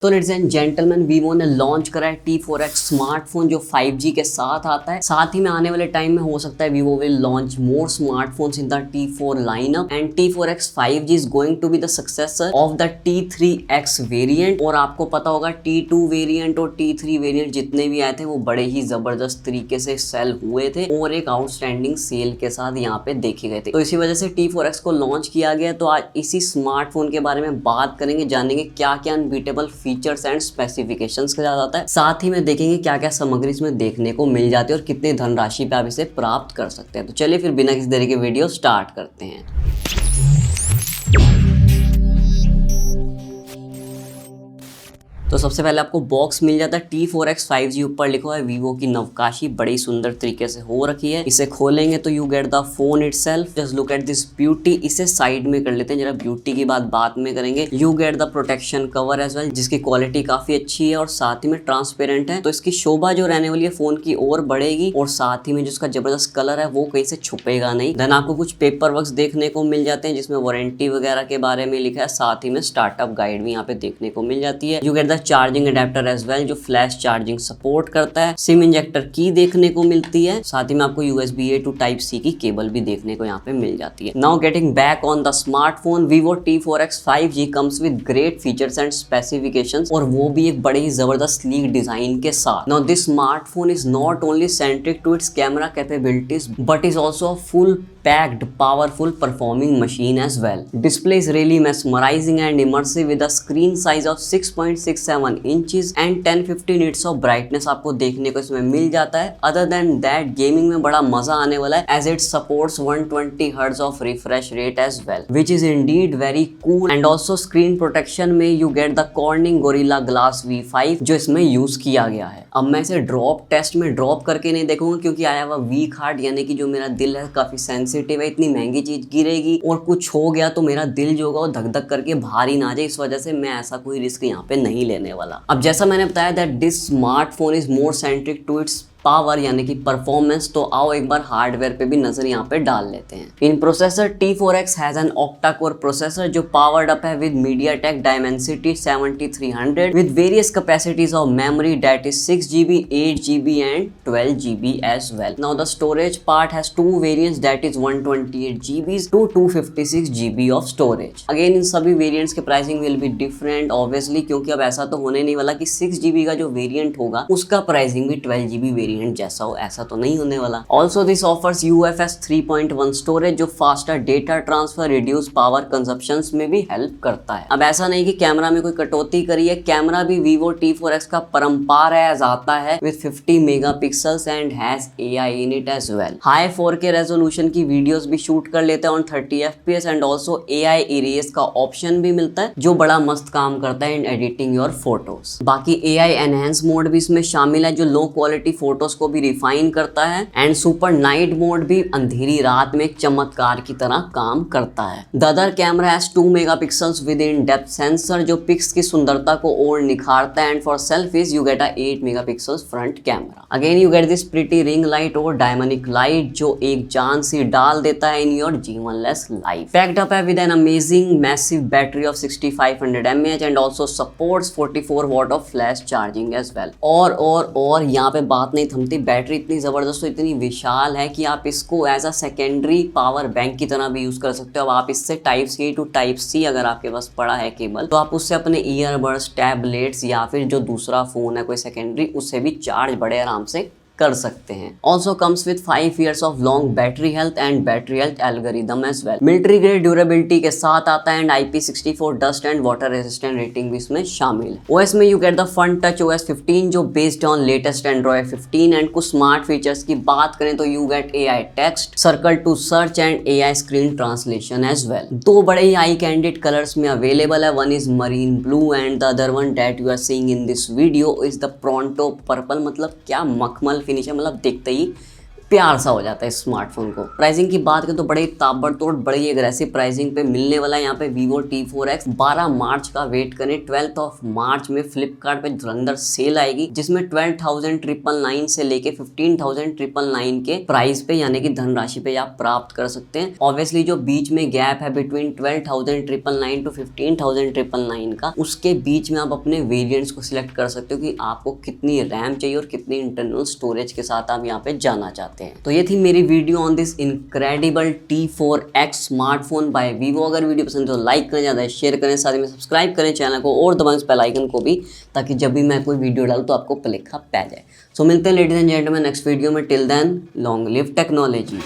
तो ladies and gentleman, Vivo ने launch करा है T4X स्मार्टफोन जो 5G के साथ आता है। साथ ही में आने वाले टाइम में हो सकता है Vivo will launch more smartphones in the T4 lineup and T4X 5G is going to be the successor of the T3X variant. और आपको पता होगा T2 वेरिएंट और T3 वेरिएंट जितने भी आए थे वो बड़े ही जबरदस्त तरीके से सेल हुए थे और एक आउटस्टैंडिंग सेल के साथ यहाँ पे देखे गए थे। तो इसी वजह से T4X को लॉन्च किया गया। तो आज इसी स्मार्टफोन के बारे में बात करेंगे, जानेंगे क्या क्या अनबीटेबल फीचर्स एंड स्पेसिफिकेशंस के साथ आता है। साथ ही में देखेंगे क्या क्या सामग्री इसमें देखने को मिल जाती है और कितनी धनराशि पे आप इसे प्राप्त कर सकते हैं। तो चलिए फिर बिना किसी देरी के वीडियो स्टार्ट करते हैं। तो सबसे पहले आपको बॉक्स मिल जाता है T4X 5G, ऊपर लिखा हुआ है वीवो की नवकाशी, बड़ी सुंदर तरीके से हो रखी है। इसे खोलेंगे तो you get the phone itself. Just look at this beauty. इसे साइड में कर लेते हैं, जरा ब्यूटी की बात बाद में करेंगे। You get the protection cover as well, जिसकी क्वालिटी काफी अच्छी है और साथ ही में ट्रांसपेरेंट है। तो इसकी शोभा जो रहने वाली है फोन की और बढ़ेगी और साथ ही में जिसका जबरदस्त कलर है वो कहीं से छुपेगा नहीं। देन आपको कुछ पेपर वर्क देखने को मिल जाते हैं जिसमें वारंटी वगैरह के बारे में लिखा है। साथ ही में स्टार्टअप गाइड भी यहाँ पे देखने को मिल जाती है। You get the charging adapter as well, जो फ्लैश चार्जिंग सपोर्ट करता है। सिम इंजेक्टर की देखने को मिलती है। साथ ही में आपको USB-A to Type-C की केबल भी देखने को यहाँ पे मिल जाती है। Now getting back on the smartphone, Vivo T4X 5G comes with great features and specifications, और वो भी एक बड़े ही जबरदस्त स्लीक डिजाइन के साथ। Now this smartphone is not only centric to its camera capabilities but is also full packed powerful performing machine as well. Display is really mesmerizing and immersive with a screen size of 6.67 inches and 1050 nits of brightness आपको देखने को इसमें मिल जाता है। Other than that, gaming में बड़ा मजा आने वाला है as it supports 120 Hz of refresh rate as well, which is indeed very cool. And also screen protection में you get the Corning Gorilla Glass V5 जो इसमें यूज किया गया है। अब मैं इसे ड्रॉप टेस्ट में ड्रॉप करके नहीं देखूंगा क्योंकि आया हुआ वीक हार्ट, यानी कि जो मेरा दिल है काफी सेंसिटिव है। इतनी महंगी चीज गिरेगी और कुछ हो गया तो मेरा दिल जो होगा वो धक धक करके बाहर ही ना जाए, इस वजह से मैं ऐसा कोई रिस्क यहाँ पे नहीं लेने वाला। अब जैसा मैंने बताया that this smartphone is more centric to its power यानी कि परफॉर्मेंस। तो आओ एक बार हार्डवेयर पे भी नजर यहाँ पे डाल लेते हैं। In processor T4X has an octa core processor जो पावर्ड अप है with MediaTek Dimensity 7300 with various capacities of memory that is 6GB, 8GB and 12GB as well. Now the storage part has two variants that is 128GB to 256GB of storage. Again इन सभी variants के pricing will be different obviously, क्योंकि अब ऐसा तो होने नहीं वाला कि 6GB का जो वेरिएंट होगा उसका प्राइसिंग भी 12GB वेरिएंट जैसा हो, ऐसा तो नहीं होने वाला। Also this offers UFS 3.1 storage जो faster data transfer, reduce power consumption में भी हेल्प करता है। अब ऐसा नहीं कि कैमरा में कोई कटौती करी है, कैमरा भी Vivo T4X का परंपार है आता है with 50 megapixels and has AI in it as well. High 4K resolution की वीडियोस भी शूट कर लेता है on 30 FPS and also AI erase का ऑप्शन भी मिलता है जो बड़ा मस्त काम करता है इन एडिटिंग योर फोटोज। बाकी AI एनहेंस मोड भी इसमें शामिल है जो लो क्वालिटी फोटोज को भी रिफाइन करता है एंड सुपर नाइट मोड भी अंधेरी रात में एक चमत्कार की तरह काम करता है। The other camera has 2 megapixels with in depth sensor जो पिक्स की सुंदरता को और निखारता है and for selfies you get a 8 megapixels front camera. Again you get this pretty ring light और डायमंडिक लाइट जो एक जान सी डाल देता है इन योर जीवनलेस लाइफ। पैक्ड अप है with an amazing massive battery of 6500 mAh and also supports 44 watt of flash charging as well. और यहाँ पे बात नहीं थमती, बैटरी इतनी जबरदस्त, इतनी विशाल है कि आप इसको as a secondary power bank की तरह भी यूज कर सकते हो। अब आप इससे Type-C to Type-C अगर आपके पास पड़ा है केबल तो आप उससे अपने ईयरबड्स, टैबलेट्स या फिर जो दूसरा फोन है कोई सेकेंडरी उससे भी चार्ज बड़े आराम से कर सकते हैं। Also comes with 5 years of long battery health and battery health algorithm as well. Military grade durability के साथ आता है and IP64 dust and water resistant rating भी इसमें शामिल है। OS में you get the fun touch OS 15 जो based on latest Android 15 and कुछ स्मार्ट फीचर्स की बात करें तो you get AI text, circle to search and AI screen translation as well. दो बड़े ही आई कैंडिड कलर्स में अवेलेबल है, one is marine blue and the other one that you are seeing in this video is the pronto purple. मतलब क्या मखमल finish है, मतलब देखते ही प्यार सा हो जाता है इस स्मार्टफोन को। प्राइसिंग की बात करें तो बड़े ताबड़तोड़ बड़ी एग्रेसिव प्राइसिंग पे मिलने वाला है यहाँ पे Vivo T4X। 12 मार्च का वेट करें, 12 मार्च में फ्लिपकार्ट पे धुरंधर सेल आएगी जिसमें 12,999 से लेके 15,999 के प्राइस पे यानी कि धनराशि पे आप प्राप्त कर सकते हैं। ऑब्वियसली जो बीच में गैप है बिटवीन 12,999 टू 15,999 का, उसके बीच में आप अपने वेरिएंट्स को सिलेक्ट कर सकते हो कि आपको कितनी रैम चाहिए और कितनी इंटरनल स्टोरेज के साथ आप यहाँ पे जाना चाहते हैं। तो ये थी मेरी video on this incredible T4X smartphone by Vivo। अगर वीडियो पसंद है तो लाइक करें, ज़्यादा शेयर करें, साथ में सब्सक्राइब करें चैनल को और दबाएं बेल आइकन को भी, ताकि जब भी मैं कोई वीडियो डालूं तो आपको लिखा पै जाए। सो मिलते हैं ladies and gentleman next video में। Till then long live technology.